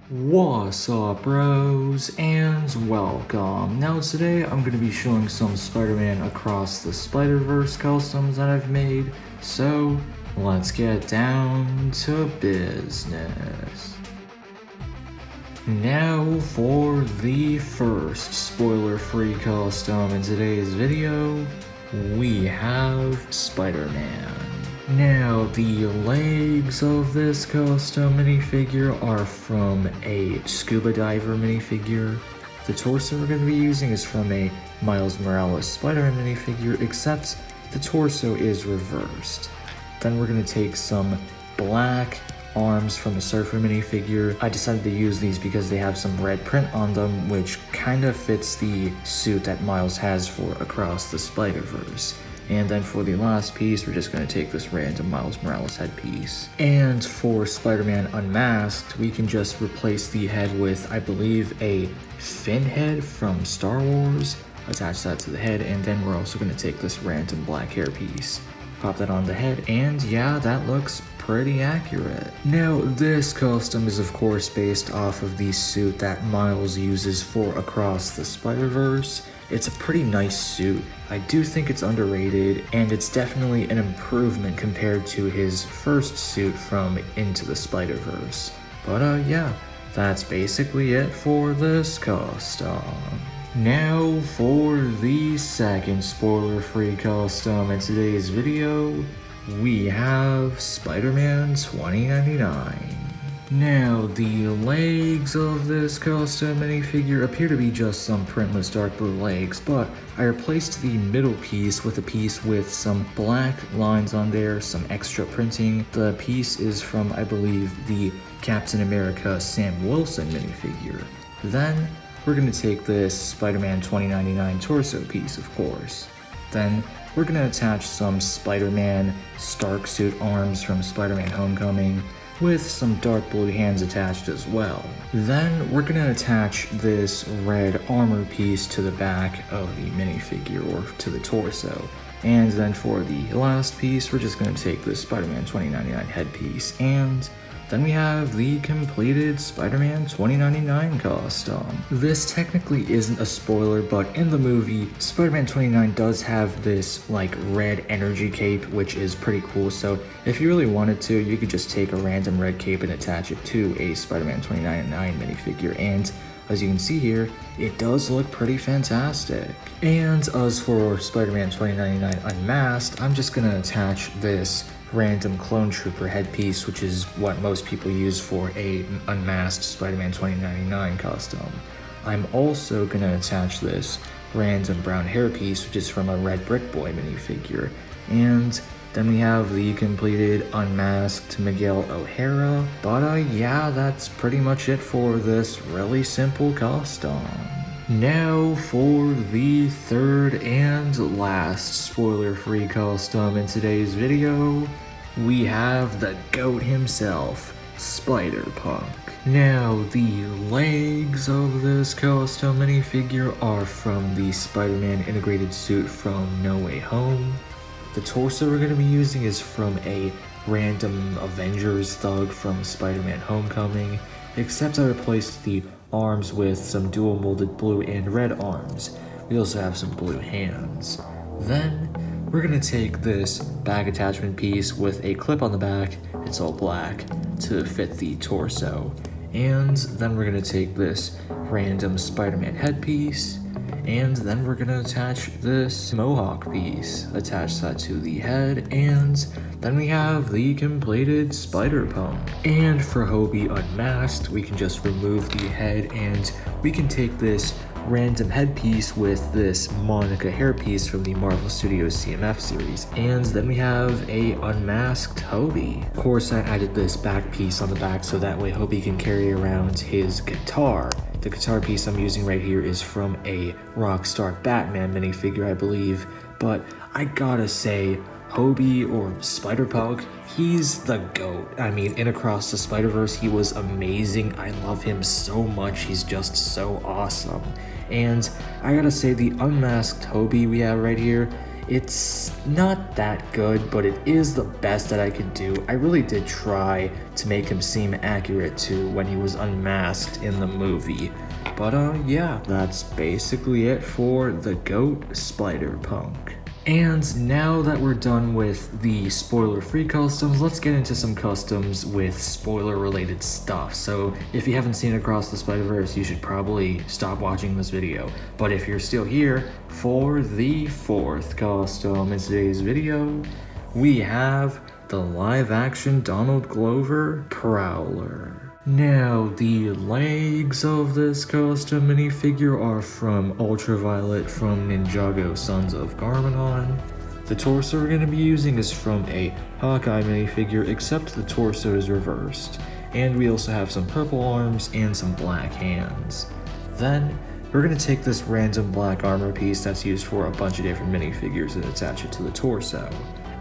What's up, bros, and welcome. Now today I'm going to be showing some Spider-Man Across the Spider-Verse customs that I've made, so let's get down to business. Now for the first spoiler-free custom in today's video, we have Spider-Man. Now, the legs of this custom minifigure are from a scuba diver minifigure. The torso we're going to be using is from a Miles Morales Spider-Man minifigure, except the torso is reversed. Then we're going to take some black arms from a surfer minifigure. I decided to use these because they have some red print on them, which kind of fits the suit that Miles has for Across the Spider-Verse. And then for the last piece, we're just going to take this random Miles Morales headpiece. And for Spider-Man Unmasked, we can just replace the head with, I believe, a fin head from Star Wars. Attach that to the head, and then we're also going to take this random black hair piece. Pop that on the head, and yeah, that looks pretty accurate. Now, this custom is of course based off of the suit that Miles uses for Across the Spider-Verse. It's a pretty nice suit. I do think it's underrated, and it's definitely an improvement compared to his first suit from Into the Spider-Verse. But yeah, that's basically it for this custom. Now for the second spoiler-free custom in today's video, we have Spider-Man 2099. Now, the legs of this custom minifigure appear to be just some printless dark blue legs, but I replaced the middle piece with a piece with some black lines on there, some extra printing. The piece is from, I believe, the Captain America Sam Wilson minifigure. Then, we're going to take this Spider-Man 2099 torso piece, of course. Then, we're going to attach some Spider-Man Stark suit arms from Spider-Man Homecoming, with some dark blue hands attached as well. Then we're gonna attach this red armor piece to the back of the minifigure, or to the torso. And then for the last piece, we're just gonna take this Spider-Man 2099 headpiece, and then we have the completed Spider-Man 2099 custom. This technically isn't a spoiler, but in the movie, Spider-Man 2099 does have this like red energy cape, which is pretty cool. So if you really wanted to, you could just take a random red cape and attach it to a Spider-Man 2099 minifigure. And as you can see here, it does look pretty fantastic. And as for Spider-Man 2099 Unmasked, I'm just gonna attach this random clone trooper headpiece, which is what most people use for a unmasked Spider-Man 2099 custom. I'm also gonna attach this random brown hair piece, which is from a Red Brick Boy minifigure. And then we have the completed unmasked Miguel O'Hara. But yeah, that's pretty much it for this really simple custom. Now for the third and last spoiler-free custom in today's video, we have the GOAT himself, Spider-Punk. Now, the legs of this custom minifigure are from the Spider-Man integrated suit from No Way Home. The torso we're going to be using is from a random Avengers thug from Spider-Man Homecoming, except I replaced the arms with some dual molded blue and red arms. We also have some blue hands. Then we're gonna take this back attachment piece with a clip on the back, it's all black, to fit the torso. And then we're gonna take this random Spider-Man headpiece, and then we're gonna attach this mohawk piece, attach that to the head, and then we have the completed Spider-Punk. And for Hobie Unmasked, we can just remove the head, and we can take this random headpiece with this Monica hairpiece from the Marvel Studios CMF series. And then we have a unmasked Hobie. Of course, I added this back piece on the back so that way Hobie can carry around his guitar. The guitar piece I'm using right here is from a Rockstar Batman minifigure, I believe. But I gotta say, Hobie, or Spider-Punk, he's the GOAT. I mean, in Across the Spider-Verse, he was amazing. I love him so much. He's just so awesome. And I gotta say, the unmasked Hobie we have right here It's not that good, but it is the best that I could do. I really did try to make him seem accurate to when he was unmasked in the movie. But yeah, that's basically it for the GOAT Spider-Punk. And now that we're done with the spoiler-free customs, let's get into some customs with spoiler-related stuff. So if you haven't seen Across the Spider-Verse, you should probably stop watching this video. But if you're still here, for the fourth custom in today's video, we have the live-action Donald Glover Prowler. Now, the legs of this custom minifigure are from Ultraviolet from Ninjago Sons of Garmadon. The torso we're going to be using is from a Hawkeye minifigure, except the torso is reversed. And we also have some purple arms and some black hands. Then, we're going to take this random black armor piece that's used for a bunch of different minifigures and attach it to the torso.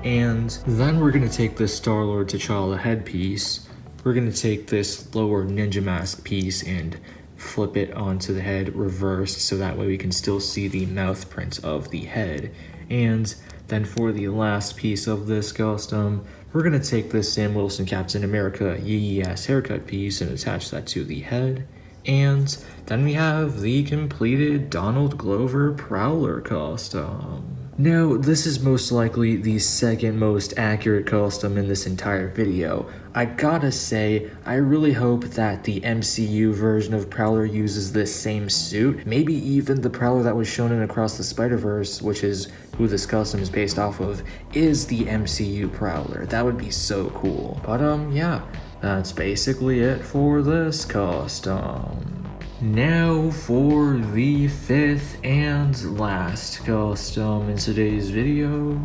And then we're going to take this Star-Lord T'Challa headpiece. We're going to take this lower ninja mask piece and flip it onto the head reversed so that way we can still see the mouth print of the head. And then for the last piece of this custom, we're going to take this Sam Wilson Captain America yee ass haircut piece and attach that to the head. And then we have the completed Donald Glover Prowler custom. Now, this is most likely the second most accurate custom in this entire video. I gotta say, I really hope that the MCU version of Prowler uses this same suit. Maybe even the Prowler that was shown in Across the Spider-Verse, which is who this custom is based off of, is the MCU Prowler. That would be so cool. But yeah, that's basically it for this custom. Now for the fifth and last custom in today's video,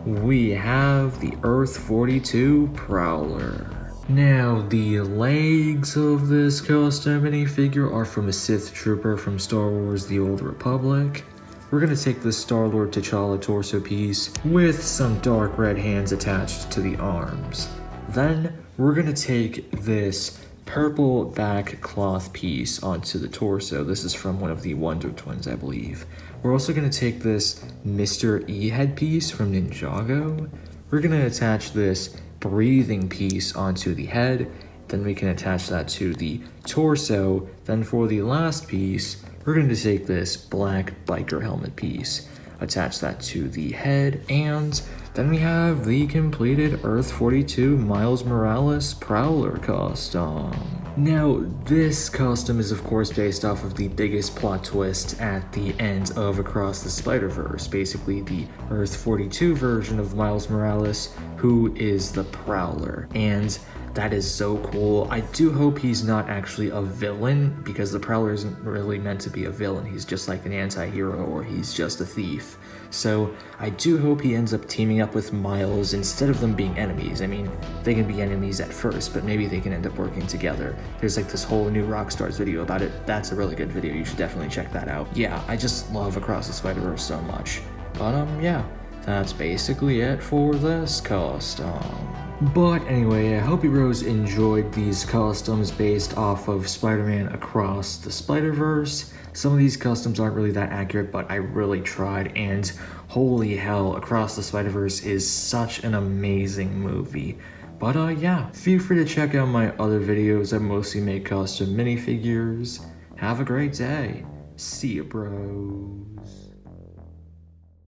we have the Earth 42 Prowler. Now, the legs of this custom minifigure are from a Sith Trooper from Star Wars The Old Republic. We're going to take this Star-Lord T'Challa torso piece with some dark red hands attached to the arms. Then, we're going to take this purple back cloth piece onto the torso. This is from one of the Wonder Twins, I believe. We're also going to take this Mr. E headpiece from Ninjago. We're going to attach this breathing piece onto the head. Then we can attach that to the torso. Then for the last piece, we're going to take this black biker helmet piece, attach that to the head, and then we have the completed Earth 42 Miles Morales Prowler custom. Now, this custom is of course based off of the biggest plot twist at the end of Across the Spider-Verse, basically the Earth 42 version of Miles Morales, who is the Prowler. And that is so cool. I do hope he's not actually a villain, because the Prowler isn't really meant to be a villain. He's just like an anti-hero, or he's just a thief. So I do hope he ends up teaming up with Miles instead of them being enemies. I mean, they can be enemies at first, but maybe they can end up working together. There's like this whole new Rockstars video about it. That's a really good video. You should definitely check that out. Yeah, I just love Across the Spider-Verse so much. But yeah, that's basically it for this custom. But anyway, I hope you bros enjoyed these customs based off of Spider-Man Across the Spider-Verse. Some of these customs aren't really that accurate, but I really tried, and holy hell, Across the Spider-Verse is such an amazing movie. But yeah, feel free to check out my other videos. I mostly make custom minifigures. Have a great day. See ya, bros.